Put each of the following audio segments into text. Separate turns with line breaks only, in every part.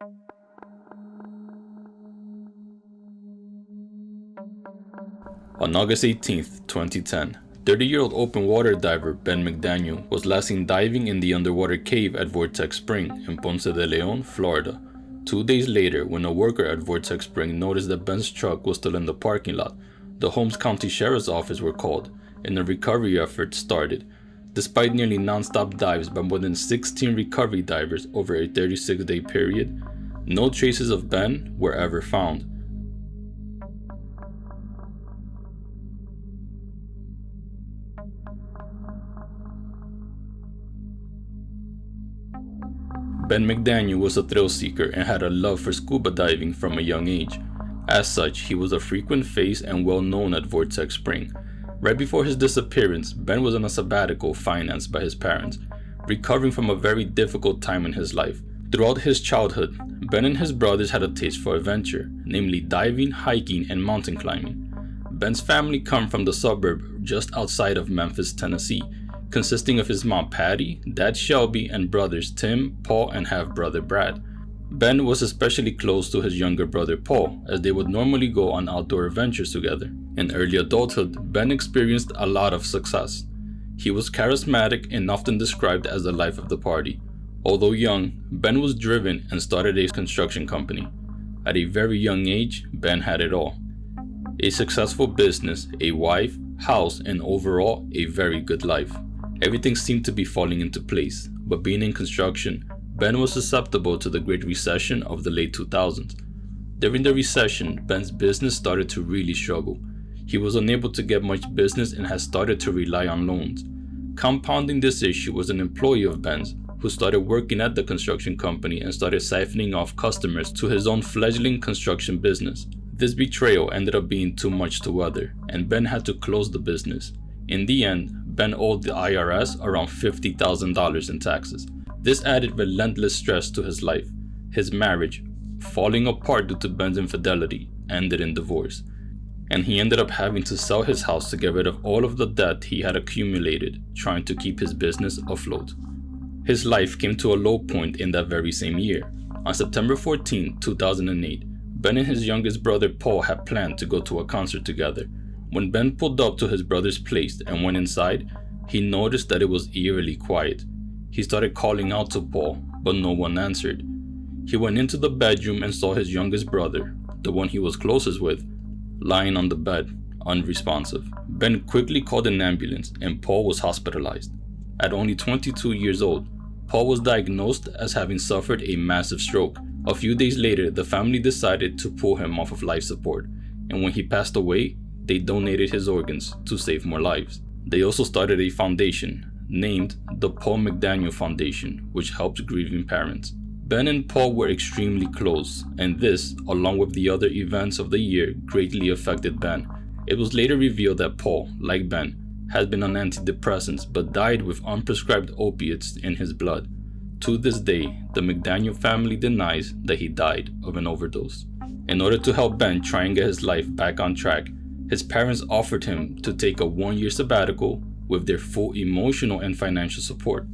On August 18, 2010, 30-year-old open water diver Ben McDaniel was last seen diving in the underwater cave at Vortex Spring in Ponce de Leon, Florida. 2 days later, when a worker at Vortex Spring noticed that Ben's truck was still in the parking lot, the Holmes County Sheriff's Office were called, and a recovery effort started. Despite nearly non-stop dives by more than 16 recovery divers over a 36-day period, no traces of Ben were ever found. Ben McDaniel was a thrill seeker and had a love for scuba diving from a young age. As such, he was a frequent face and well known at Vortex Spring. Right before his disappearance, Ben was on a sabbatical financed by his parents, recovering from a very difficult time in his life. Throughout his childhood, Ben and his brothers had a taste for adventure, namely diving, hiking, and mountain climbing. Ben's family come from the suburb just outside of Memphis, Tennessee, consisting of his mom Patty, dad Shelby, and brothers Tim, Paul, and half-brother Brad. Ben was especially close to his younger brother Paul, as they would normally go on outdoor adventures together. In early adulthood, Ben experienced a lot of success. He was charismatic and often described as the life of the party. Although young, Ben was driven and started a construction company. At a very young age, Ben had it all: a successful business, a wife, house, and overall, a very good life. Everything seemed to be falling into place, but being in construction, Ben was susceptible to the Great Recession of the late 2000s. During the recession, Ben's business started to really struggle. He was unable to get much business and had started to rely on loans. Compounding this issue was an employee of Ben's who started working at the construction company and started siphoning off customers to his own fledgling construction business. This betrayal ended up being too much to weather, and Ben had to close the business. In the end, Ben owed the IRS around $50,000 in taxes. This added relentless stress to his life. His marriage, falling apart due to Ben's infidelity, ended in divorce, and he ended up having to sell his house to get rid of all of the debt he had accumulated trying to keep his business afloat. His life came to a low point in that very same year. On September 14, 2008, Ben and his youngest brother Paul had planned to go to a concert together. When Ben pulled up to his brother's place and went inside, he noticed that it was eerily quiet. He started calling out to Paul, but no one answered. He went into the bedroom and saw his youngest brother, the one he was closest with, lying on the bed, unresponsive. Ben quickly called an ambulance and Paul was hospitalized. At only 22 years old, Paul was diagnosed as having suffered a massive stroke. A few days later, the family decided to pull him off of life support, and when he passed away, they donated his organs to save more lives. They also started a foundation named the Paul McDaniel Foundation, which helps grieving parents. Ben and Paul were extremely close, and this, along with the other events of the year, greatly affected Ben. It was later revealed that Paul, like Ben, had been on antidepressants but died with unprescribed opiates in his blood. To this day, the McDaniel family denies that he died of an overdose. In order to help Ben try and get his life back on track, his parents offered him to take a 1-year sabbatical with their full emotional and financial support.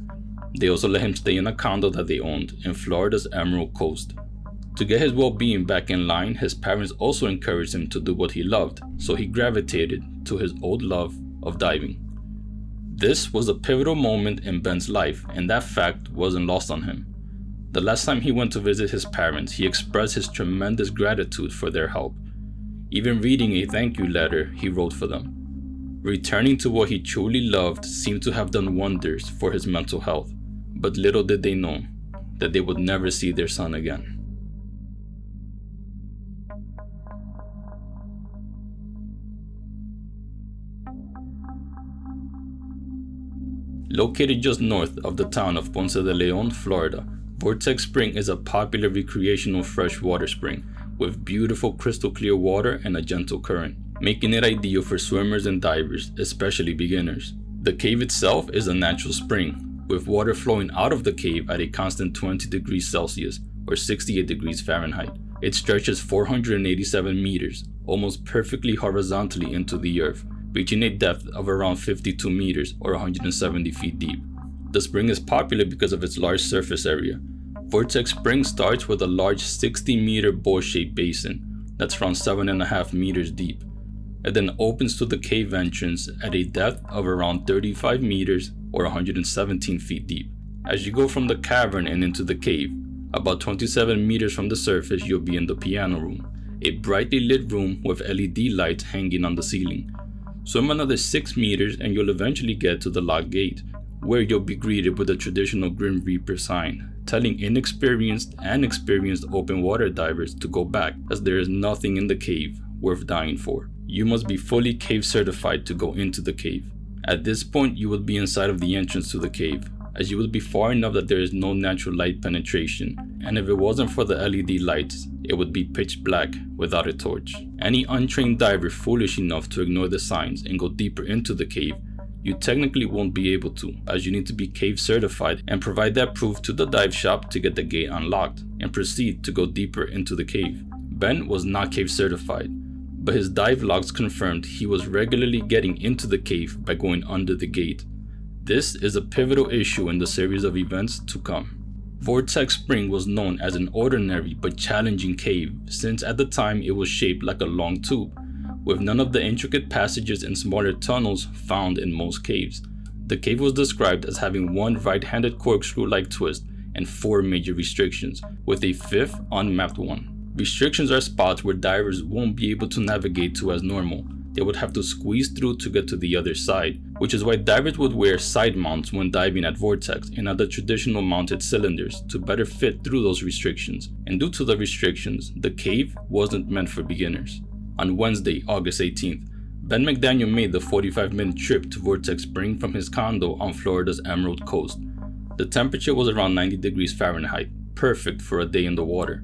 They also let him stay in a condo that they owned in Florida's Emerald Coast. To get his well-being back in line, his parents also encouraged him to do what he loved, so he gravitated to his old love of diving. This was a pivotal moment in Ben's life, and that fact wasn't lost on him. The last time he went to visit his parents, he expressed his tremendous gratitude for their help, even reading a thank you letter he wrote for them. Returning to what he truly loved seemed to have done wonders for his mental health, but little did they know that they would never see their son again. Located just north of the town of Ponce de Leon, Florida, Vortex Spring is a popular recreational freshwater spring with beautiful crystal clear water and a gentle current, making it ideal for swimmers and divers, especially beginners. The cave itself is a natural spring, with water flowing out of the cave at a constant 20 degrees Celsius or 68 degrees Fahrenheit. It stretches 487 meters, almost perfectly horizontally into the earth, reaching a depth of around 52 meters or 170 feet deep. The spring is popular because of its large surface area. Vortex Spring starts with a large 60-meter bowl-shaped basin that's around 7.5 meters deep. It then opens to the cave entrance at a depth of around 35 meters or 117 feet deep. As you go from the cavern and into the cave, about 27 meters from the surface you'll be in the piano room, a brightly lit room with LED lights hanging on the ceiling. Swim another 6 meters and you'll eventually get to the locked gate, where you'll be greeted with a traditional Grim Reaper sign, telling inexperienced and experienced open water divers to go back, as there is nothing in the cave worth dying for. You must be fully cave certified to go into the cave. At this point, you will be inside of the entrance to the cave, as you will be far enough that there is no natural light penetration, and if it wasn't for the LED lights, it would be pitch black without a torch. Any untrained diver foolish enough to ignore the signs and go deeper into the cave, you technically won't be able to, as you need to be cave certified and provide that proof to the dive shop to get the gate unlocked and proceed to go deeper into the cave. Ben was not cave certified, but his dive logs confirmed he was regularly getting into the cave by going under the gate. This is a pivotal issue in the series of events to come. Vortex Spring was known as an ordinary but challenging cave since at the time it was shaped like a long tube, with none of the intricate passages and smaller tunnels found in most caves. The cave was described as having one right-handed corkscrew-like twist and 4 major restrictions, with a 5th unmapped one. Restrictions are spots where divers won't be able to navigate to as normal. They would have to squeeze through to get to the other side, which is why divers would wear side mounts when diving at Vortex and other traditional mounted cylinders to better fit through those restrictions. And due to the restrictions, the cave wasn't meant for beginners. On Wednesday, August 18th, Ben McDaniel made the 45-minute trip to Vortex Spring from his condo on Florida's Emerald Coast. The temperature was around 90 degrees Fahrenheit, perfect for a day in the water.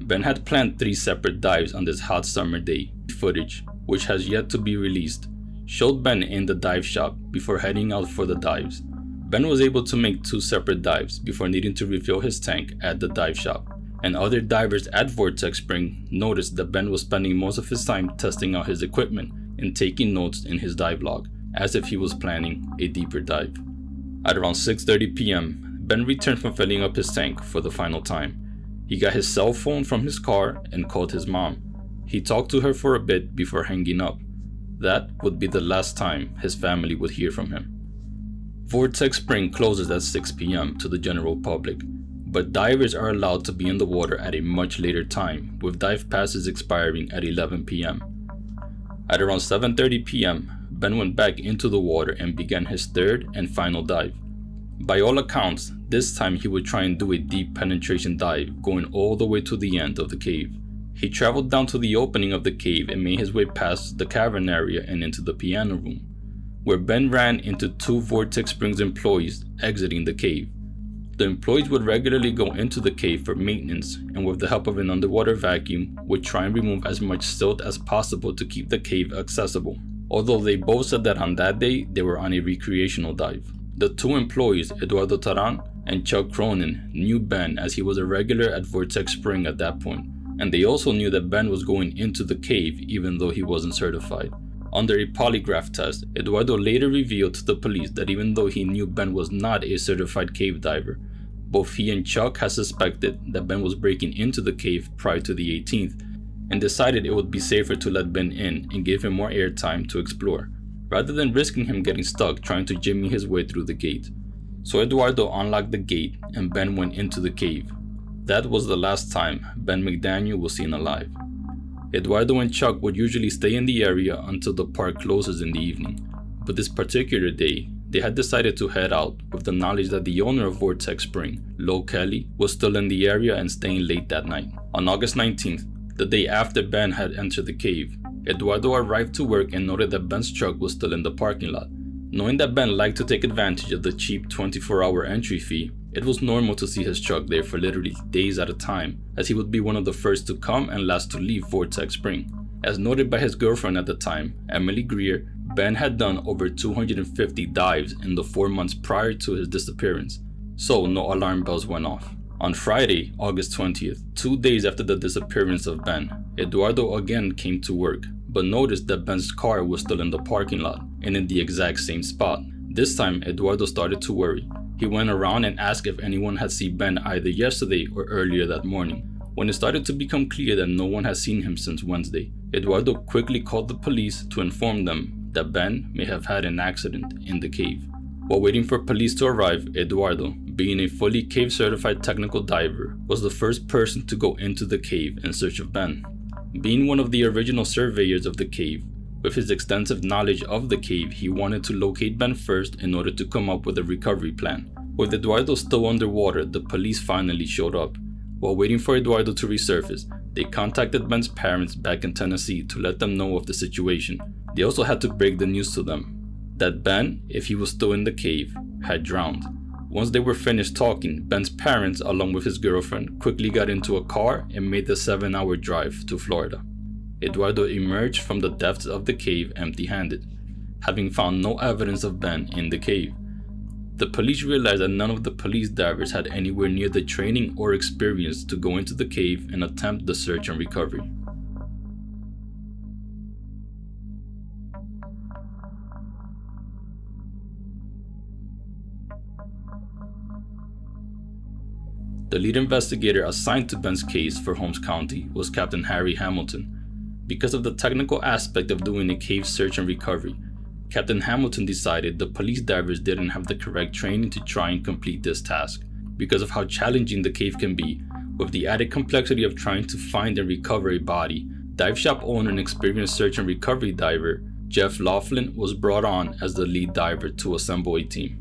Ben had planned 3 separate dives on this hot summer day. Footage, which has yet to be released, showed Ben in the dive shop before heading out for the dives. Ben was able to make 2 separate dives before needing to refill his tank at the dive shop, and other divers at Vortex Spring noticed that Ben was spending most of his time testing out his equipment and taking notes in his dive log, as if he was planning a deeper dive. At around 6:30 p.m., Ben returned from filling up his tank for the final time. He got his cell phone from his car and called his mom. He talked to her for a bit before hanging up. That would be the last time his family would hear from him. Vortex Spring closes at 6 p.m. to the general public, but divers are allowed to be in the water at a much later time, with dive passes expiring at 11 p.m. At around 7:30 p.m., Ben went back into the water and began his 3rd and final dive. By all accounts, this time he would try and do a deep penetration dive, going all the way to the end of the cave. He traveled down to the opening of the cave and made his way past the cavern area and into the piano room, where Ben ran into 2 Vortex Springs employees exiting the cave. The employees would regularly go into the cave for maintenance and with the help of an underwater vacuum would try and remove as much silt as possible to keep the cave accessible, although they both said that on that day they were on a recreational dive. The 2 employees, Eduardo Taran and Chuck Cronin, knew Ben as he was a regular at Vortex Spring at that point, and they also knew that Ben was going into the cave even though he wasn't certified. Under a polygraph test, Eduardo later revealed to the police that even though he knew Ben was not a certified cave diver, both he and Chuck had suspected that Ben was breaking into the cave prior to the 18th and decided it would be safer to let Ben in and give him more airtime to explore, rather than risking him getting stuck trying to jimmy his way through the gate. So Eduardo unlocked the gate and Ben went into the cave. That was the last time Ben McDaniel was seen alive. Eduardo and Chuck would usually stay in the area until the park closes in the evening, but this particular day, they had decided to head out with the knowledge that the owner of Vortex Spring, Lowell Kelly, was still in the area and staying late that night. On August 19th, the day after Ben had entered the cave, Eduardo arrived to work and noted that Ben's truck was still in the parking lot. Knowing that Ben liked to take advantage of the cheap 24-hour entry fee, it was normal to see his truck there for literally days at a time, as he would be one of the first to come and last to leave Vortex Spring. As noted by his girlfriend at the time, Emily Greer, Ben had done over 250 dives in the 4 months prior to his disappearance, so no alarm bells went off. On Friday, August 20th, 2 days after the disappearance of Ben, Eduardo again came to work, but noticed that Ben's car was still in the parking lot and in the exact same spot. This time, Eduardo started to worry. He went around and asked if anyone had seen Ben either yesterday or earlier that morning. When it started to become clear that no one had seen him since Wednesday, Eduardo quickly called the police to inform them that Ben may have had an accident in the cave. While waiting for police to arrive, Eduardo, being a fully cave-certified technical diver, was the first person to go into the cave in search of Ben. Being one of the original surveyors of the cave, with his extensive knowledge of the cave, he wanted to locate Ben first in order to come up with a recovery plan. With Eduardo still underwater, the police finally showed up. While waiting for Eduardo to resurface, they contacted Ben's parents back in Tennessee to let them know of the situation. They also had to break the news to them that Ben, if he was still in the cave, had drowned. Once they were finished talking, Ben's parents, along with his girlfriend, quickly got into a car and made the 7-hour drive to Florida. Eduardo emerged from the depths of the cave empty-handed, having found no evidence of Ben in the cave. The police realized that none of the police divers had anywhere near the training or experience to go into the cave and attempt the search and recovery. The lead investigator assigned to Ben's case for Holmes County was Captain Harry Hamilton. Because of the technical aspect of doing a cave search and recovery, Captain Hamilton decided the police divers didn't have the correct training to try and complete this task. Because of how challenging the cave can be, with the added complexity of trying to find and recover a body, dive shop owner and experienced search and recovery diver Jeff Laughlin was brought on as the lead diver to assemble a team.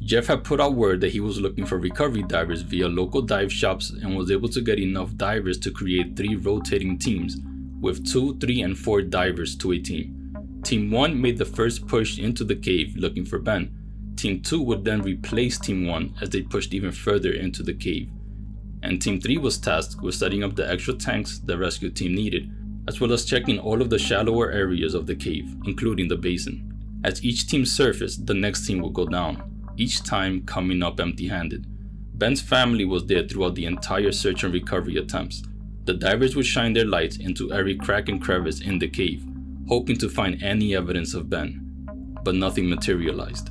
Jeff had put out word that he was looking for recovery divers via local dive shops and was able to get enough divers to create 3 rotating teams, with 2, 3, and 4 divers to a team. Team 1 made the first push into the cave looking for Ben. Team 2 would then replace Team 1 as they pushed even further into the cave. And Team 3 was tasked with setting up the extra tanks the rescue team needed, as well as checking all of the shallower areas of the cave, including the basin. As each team surfaced, the next team would go down, each time coming up empty-handed. Ben's family was there throughout the entire search and recovery attempts. The divers would shine their lights into every crack and crevice in the cave, hoping to find any evidence of Ben, but nothing materialized.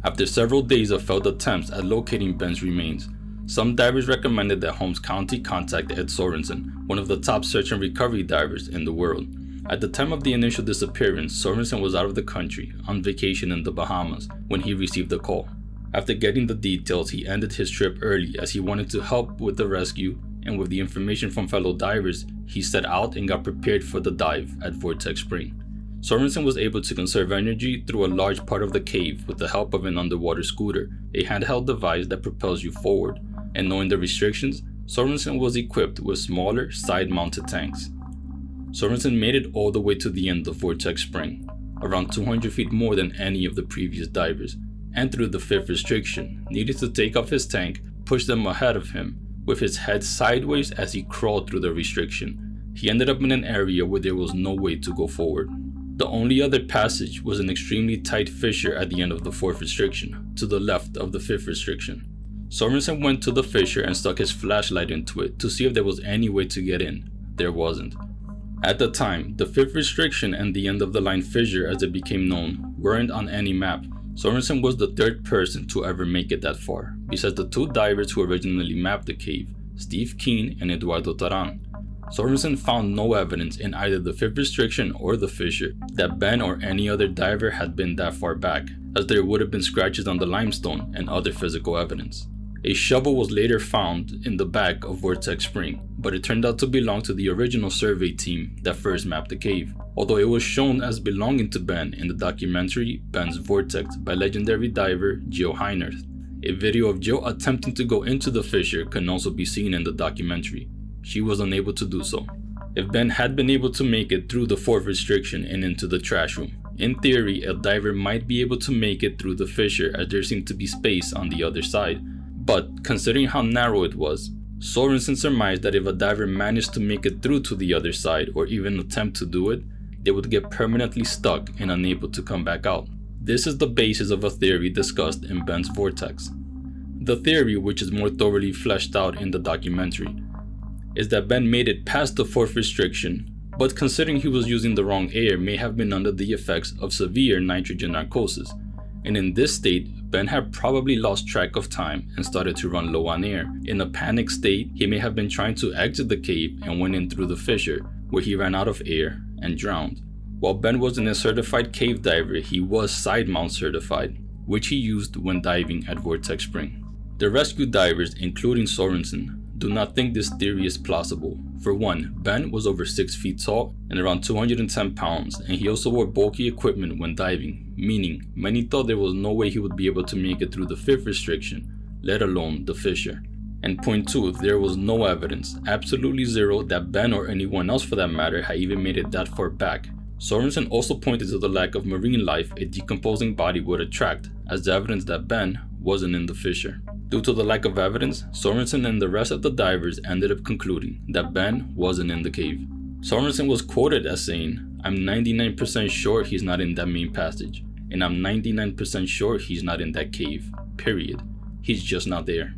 After several days of failed attempts at locating Ben's remains, some divers recommended that Holmes County contact Ed Sorensen, one of the top search and recovery divers in the world. At the time of the initial disappearance, Sorensen was out of the country, on vacation in the Bahamas, when he received the call. After getting the details, he ended his trip early as he wanted to help with the rescue, and with the information from fellow divers, he set out and got prepared for the dive at Vortex Spring. Sorensen was able to conserve energy through a large part of the cave with the help of an underwater scooter, a handheld device that propels you forward, and knowing the restrictions, Sorensen was equipped with smaller, side-mounted tanks. Sorensen made it all the way to the end of Vortex Spring, around 200 feet more than any of the previous divers, and through the 5th restriction, needed to take off his tank, push them ahead of him, with his head sideways as he crawled through the restriction. He ended up in an area where there was no way to go forward. The only other passage was an extremely tight fissure at the end of the 4th restriction, to the left of the 5th restriction. Sorensen went to the fissure and stuck his flashlight into it to see if there was any way to get in. There wasn't. At the time, the 5th restriction and the end of the line fissure, as it became known, weren't on any map. Sorensen was the 3rd person to ever make it that far, besides the 2 divers who originally mapped the cave, Steve Keane and Eduardo Taran. Sorensen found no evidence in either the 5th restriction or the fissure that Ben or any other diver had been that far back, as there would have been scratches on the limestone and other physical evidence. A shovel was later found in the back of Vortex Spring, but it turned out to belong to the original survey team that first mapped the cave, although it was shown as belonging to Ben in the documentary Ben's Vortex by legendary diver Jill Heinerth. A video of Jill attempting to go into the fissure can also be seen in the documentary. She was unable to do so. If Ben had been able to make it through the 4th restriction and into the trash room, in theory a diver might be able to make it through the fissure as there seemed to be space on the other side. But considering how narrow it was, Sorensen surmised that if a diver managed to make it through to the other side or even attempt to do it, they would get permanently stuck and unable to come back out. This is the basis of a theory discussed in Ben's Vortex. The theory, which is more thoroughly fleshed out in the documentary, is that Ben made it past the 4th restriction, but considering he was using the wrong air, may have been under the effects of severe nitrogen narcosis, and in this state, Ben had probably lost track of time and started to run low on air. In a panic state, he may have been trying to exit the cave and went in through the fissure, where he ran out of air and drowned. While Ben wasn't a certified cave diver, he was side mount certified, which he used when diving at Vortex Spring. The rescue divers, including Sorensen, do not think this theory is plausible. For one, Ben was over 6 feet tall and around 210 pounds, and he also wore bulky equipment when diving, meaning many thought there was no way he would be able to make it through the fifth restriction, let alone the fissure. And point 2, there was no evidence, absolutely zero, that Ben or anyone else for that matter had even made it that far back. Sorensen also pointed to the lack of marine life a decomposing body would attract, as evidence that Ben wasn't in the fissure. Due to the lack of evidence, Sorensen and the rest of the divers ended up concluding that Ben wasn't in the cave. Sorensen was quoted as saying, "I'm 99% sure he's not in that main passage, and I'm 99% sure he's not in that cave, period. He's just not there."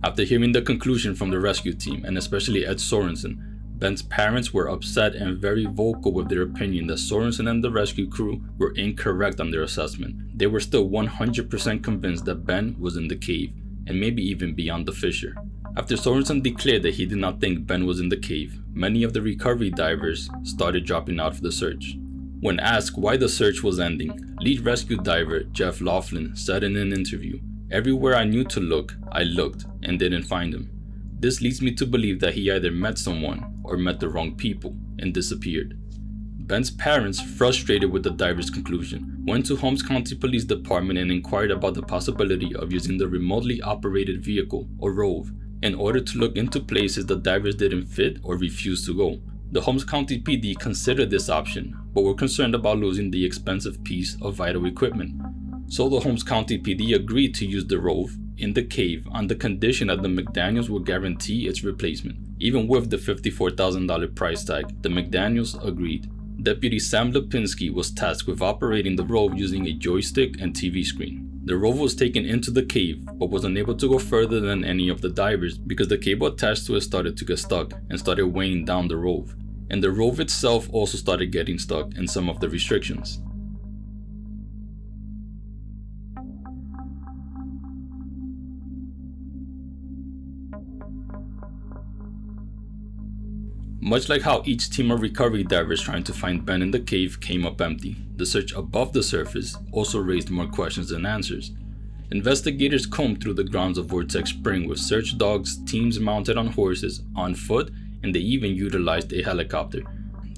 After hearing the conclusion from the rescue team, and especially Ed Sorensen, Ben's parents were upset and very vocal with their opinion that Sorensen and the rescue crew were incorrect on their assessment. They were still 100% convinced that Ben was in the cave, and maybe even beyond the fissure. After Sorensen declared that he did not think Ben was in the cave, many of the recovery divers started dropping out of the search. When asked why the search was ending, lead rescue diver Jeff Laughlin said in an interview, "Everywhere I knew to look, I looked and didn't find him. This leads me to believe that he either met someone or met the wrong people and disappeared." Ben's parents, frustrated with the diver's conclusion, went to Holmes County Police Department and inquired about the possibility of using the remotely operated vehicle, or ROVE, in order to look into places the divers didn't fit or refused to go. The Holmes County PD considered this option, but were concerned about losing the expensive piece of vital equipment. So the Holmes County PD agreed to use the ROVE in the cave on the condition that the McDaniels would guarantee its replacement. Even with the $54,000 price tag, the McDaniels agreed. Deputy Sam Lipinski was tasked with operating the ROVE using a joystick and TV screen. The ROVE was taken into the cave, but was unable to go further than any of the divers because the cable attached to it started to get stuck and started weighing down the ROVE. And the ROVE itself also started getting stuck in some of the restrictions. Much like how each team of recovery divers trying to find Ben in the cave came up empty, the search above the surface also raised more questions than answers. Investigators combed through the grounds of Vortex Spring with search dogs, teams mounted on horses, on foot, and they even utilized a helicopter.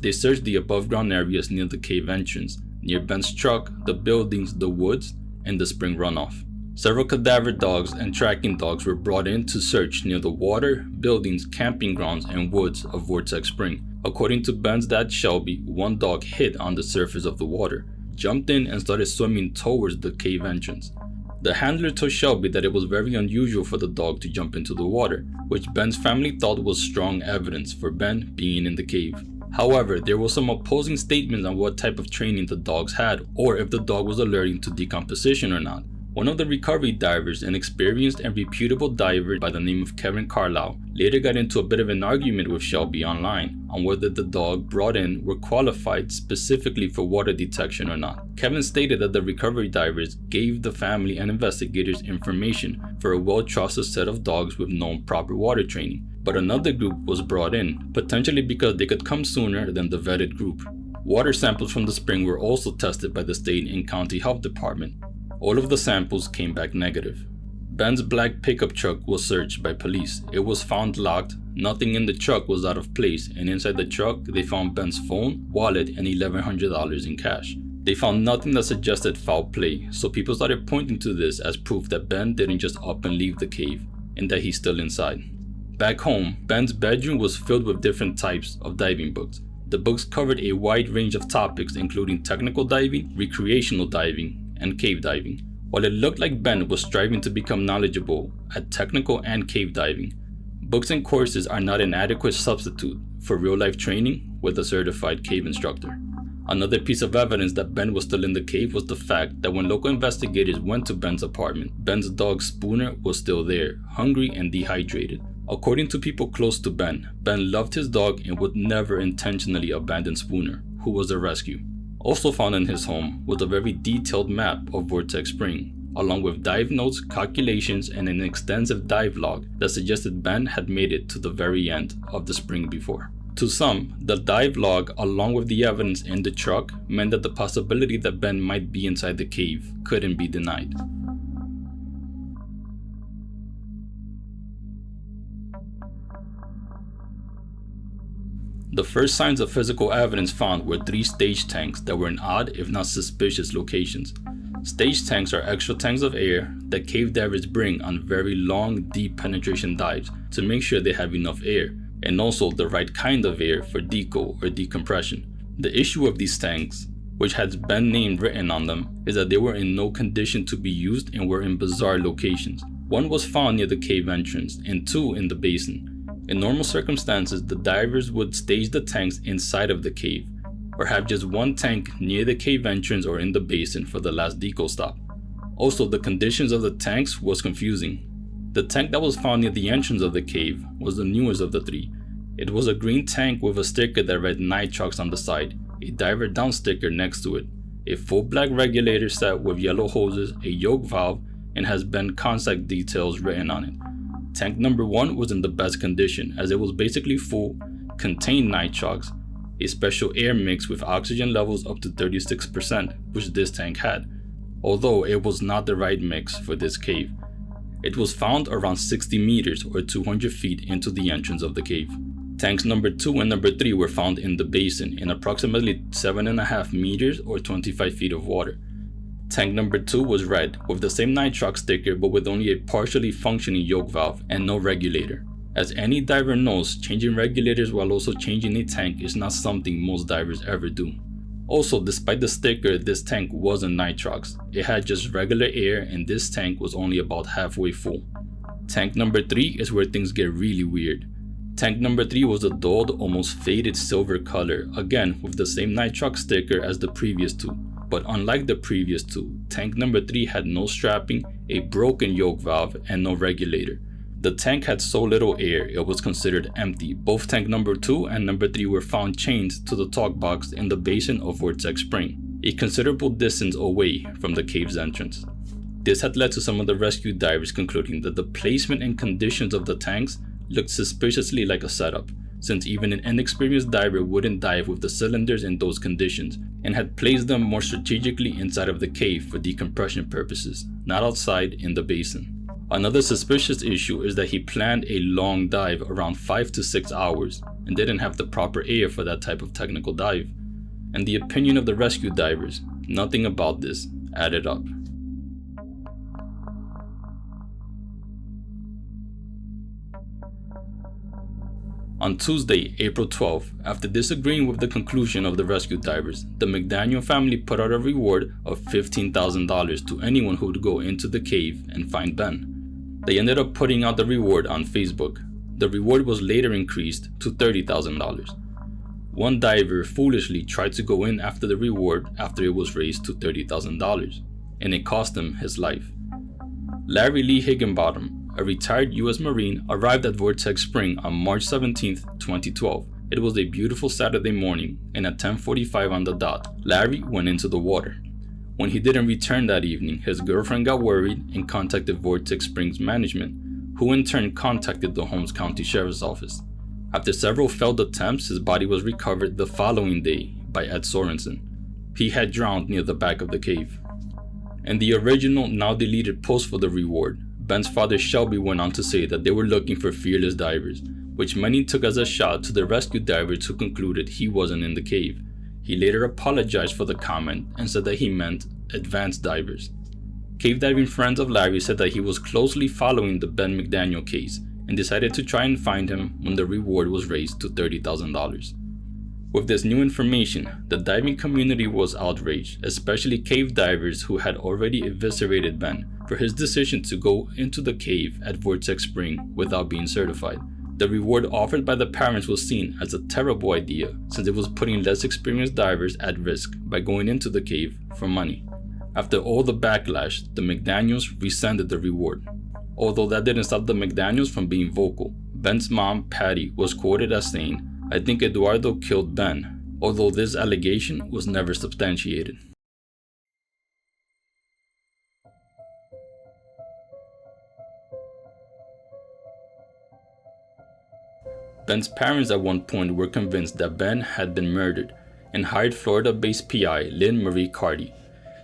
They searched the above ground areas near the cave entrance, near Ben's truck, the buildings, the woods, and the spring runoff. Several cadaver dogs and tracking dogs were brought in to search near the water, buildings, camping grounds, and woods of Vortex Spring. According to Ben's dad Shelby, one dog hid on the surface of the water, jumped in, and started swimming towards the cave entrance. The handler told Shelby that it was very unusual for the dog to jump into the water, which Ben's family thought was strong evidence for Ben being in the cave. However, there were some opposing statements on what type of training the dogs had, or if the dog was alerting to decomposition or not. One of the recovery divers, an experienced and reputable diver by the name of Kevin Carlisle, later got into a bit of an argument with Shelby online on whether the dog brought in were qualified specifically for water detection or not. Kevin stated that the recovery divers gave the family and investigators information for a well-trusted set of dogs with known proper water training, but another group was brought in, potentially because they could come sooner than the vetted group. Water samples from the spring were also tested by the state and county health department. All of the samples came back negative. Ben's black pickup truck was searched by police. It was found locked, nothing in the truck was out of place, and inside the truck they found Ben's phone, wallet, and $1,100 in cash. They found nothing that suggested foul play, so people started pointing to this as proof that Ben didn't just up and leave the cave, and that he's still inside. Back home, Ben's bedroom was filled with different types of diving books. The books covered a wide range of topics including technical diving, recreational diving, and cave diving. While it looked like Ben was striving to become knowledgeable at technical and cave diving, books and courses are not an adequate substitute for real-life training with a certified cave instructor. Another piece of evidence that Ben was still in the cave was the fact that when local investigators went to Ben's apartment, Ben's dog Spooner was still there, hungry and dehydrated. According to people close to Ben, Ben loved his dog and would never intentionally abandon Spooner, who was a rescue. Also found in his home was a very detailed map of Vortex Spring, along with dive notes, calculations, and an extensive dive log that suggested Ben had made it to the very end of the spring before. To some, the dive log, along with the evidence in the truck, meant that the possibility that Ben might be inside the cave couldn't be denied. The first signs of physical evidence found were 3 stage tanks that were in odd, if not suspicious, locations. Stage tanks are extra tanks of air that cave divers bring on very long, deep penetration dives to make sure they have enough air, and also the right kind of air for deco or decompression. The issue of these tanks, which has Ben name written on them, is that they were in no condition to be used and were in bizarre locations. One was found near the cave entrance and 2 in the basin. In normal circumstances, the divers would stage the tanks inside of the cave, or have just one tank near the cave entrance or in the basin for the last deco stop. Also, the conditions of the tanks was confusing. The tank that was found near the entrance of the cave was the newest of the 3. It was a green tank with a sticker that read nitrox on the side, a diver down sticker next to it, a full black regulator set with yellow hoses, a yoke valve, and has Ben contact details written on it. Tank number 1 was in the best condition as it was basically full, contained nitrox, a special air mix with oxygen levels up to 36%, which this tank had, although it was not the right mix for this cave. It was found around 60 meters or 200 feet into the entrance of the cave. Tanks number 2 and number 3 were found in the basin in approximately 7.5 meters or 25 feet of water. Tank number 2 was red, with the same nitrox sticker but with only a partially functioning yoke valve and no regulator. As any diver knows, changing regulators while also changing a tank is not something most divers ever do. Also, despite the sticker, this tank wasn't nitrox. It had just regular air and this tank was only about halfway full. Tank number 3 is where things get really weird. Tank number 3 was a dulled, almost faded silver color, again with the same nitrox sticker as the previous 2. But unlike the previous 2, tank number 3 had no strapping, a broken yoke valve, and no regulator. The tank had so little air it was considered empty. Both tank number 2 and number 3 were found chained to the talk box in the basin of Vortex Spring, a considerable distance away from the cave's entrance. This had led to some of the rescue divers concluding that the placement and conditions of the tanks looked suspiciously like a setup, since even an inexperienced diver wouldn't dive with the cylinders in those conditions, and had placed them more strategically inside of the cave for decompression purposes, not outside in the basin. Another suspicious issue is that he planned a long dive around 5 to 6 hours and didn't have the proper air for that type of technical dive. In the opinion of the rescue divers, nothing about this added up. On Tuesday, April 12, after disagreeing with the conclusion of the rescue divers, the McDaniel family put out a reward of $15,000 to anyone who would go into the cave and find Ben. They ended up putting out the reward on Facebook. The reward was later increased to $30,000. One diver foolishly tried to go in after the reward after it was raised to $30,000, and it cost him his life. Larry Lee Higginbottom, a retired U.S. Marine, arrived at Vortex Spring on March 17, 2012. It was a beautiful Saturday morning, and at 10:45 on the dot, Larry went into the water. When he didn't return that evening, his girlfriend got worried and contacted Vortex Spring's management, who in turn contacted the Holmes County Sheriff's Office. After several failed attempts, his body was recovered the following day by Ed Sorensen. He had drowned near the back of the cave. In the original, now deleted post for the reward, Ben's father Shelby went on to say that they were looking for fearless divers, which many took as a shot to the rescue divers who concluded he wasn't in the cave. He later apologized for the comment and said that he meant advanced divers. Cave diving friends of Larry said that he was closely following the Ben McDaniel case and decided to try and find him when the reward was raised to $30,000. With this new information, the diving community was outraged, especially cave divers who had already eviscerated Ben for his decision to go into the cave at Vortex Spring without being certified. The reward offered by the parents was seen as a terrible idea since it was putting less experienced divers at risk by going into the cave for money. After all the backlash, the McDaniels rescinded the reward. Although that didn't stop the McDaniels from being vocal. Ben's mom, Patty, was quoted as saying, "I think Eduardo killed Ben," although this allegation was never substantiated. Ben's parents at one point were convinced that Ben had been murdered and hired Florida-based PI Lynn Marie Carty.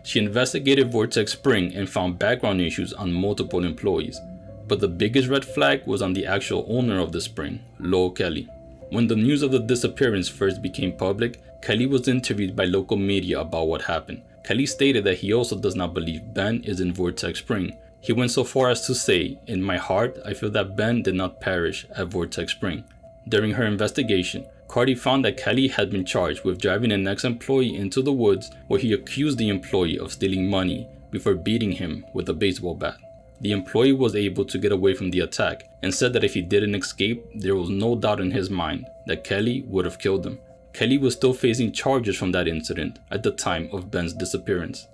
She investigated Vortex Spring and found background issues on multiple employees, but the biggest red flag was on the actual owner of the spring, Lowell Kelly. When the news of the disappearance first became public, Kelly was interviewed by local media about what happened. Kelly stated that he also does not believe Ben is in Vortex Spring. He went so far as to say, "In my heart, I feel that Ben did not perish at Vortex Spring." During her investigation, Carty found that Kelly had been charged with driving an ex-employee into the woods where he accused the employee of stealing money before beating him with a baseball bat. The employee was able to get away from the attack and said that if he didn't escape, there was no doubt in his mind that Kelly would have killed him. Kelly was still facing charges from that incident at the time of Ben's disappearance.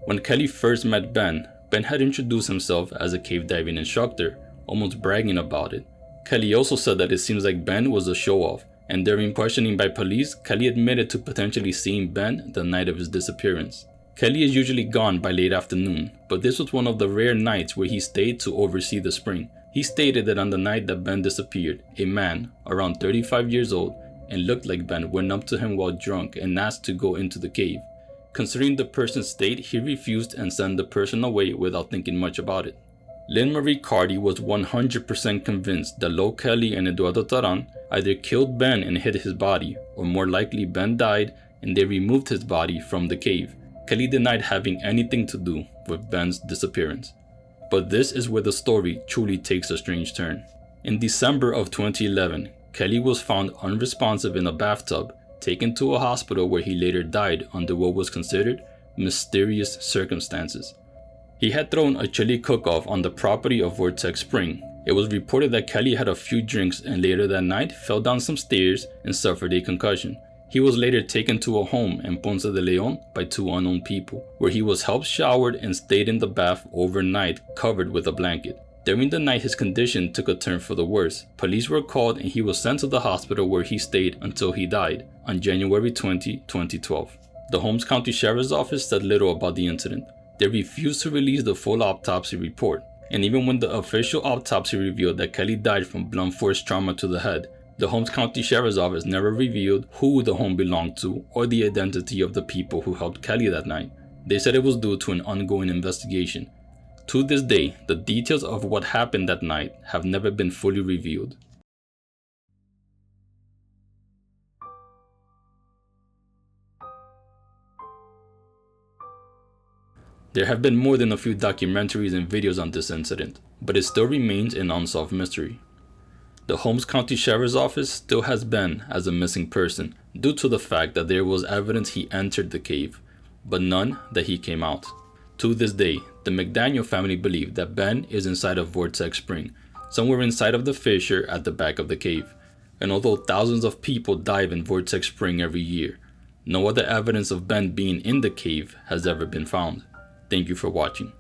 When Kelly first met Ben, Ben had introduced himself as a cave diving instructor, almost bragging about it. Kelly also said that it seems like Ben was a show-off, and during questioning by police, Kelly admitted to potentially seeing Ben the night of his disappearance. Kelly is usually gone by late afternoon, but this was one of the rare nights where he stayed to oversee the spring. He stated that on the night that Ben disappeared, a man, around 35 years old, and looked like Ben, went up to him while drunk and asked to go into the cave. Considering the person's state, he refused and sent the person away without thinking much about it. Lynn Marie Carty was 100% convinced that Lowell Kelly and Eduardo Taran either killed Ben and hid his body, or more likely Ben died and they removed his body from the cave. Kelly denied having anything to do with Ben's disappearance. But this is where the story truly takes a strange turn. In December of 2011, Kelly was found unresponsive in a bathtub, taken to a hospital where he later died under what was considered mysterious circumstances. He had thrown a chili cook-off on the property of Vortex Spring. It was reported that Kelly had a few drinks and later that night fell down some stairs and suffered a concussion. He was later taken to a home in Ponce de Leon by two unknown people, where he was helped showered and stayed in the bath overnight covered with a blanket. During the night, his condition took a turn for the worse. Police were called and he was sent to the hospital where he stayed until he died on January 20, 2012. The Holmes County Sheriff's Office said little about the incident. They refused to release the full autopsy report, and even when the official autopsy revealed that Kelly died from blunt force trauma to the head, the Holmes County Sheriff's Office never revealed who the home belonged to or the identity of the people who helped Kelly that night. They said it was due to an ongoing investigation. To this day, the details of what happened that night have never been fully revealed. There have been more than a few documentaries and videos on this incident, but it still remains an unsolved mystery. The Holmes County Sheriff's Office still has Ben as a missing person due to the fact that there was evidence he entered the cave, but none that he came out. To this day, the McDaniel family believe that Ben is inside of Vortex Spring, somewhere inside of the fissure at the back of the cave. And although thousands of people dive in Vortex Spring every year, no other evidence of Ben being in the cave has ever been found. Thank you for watching.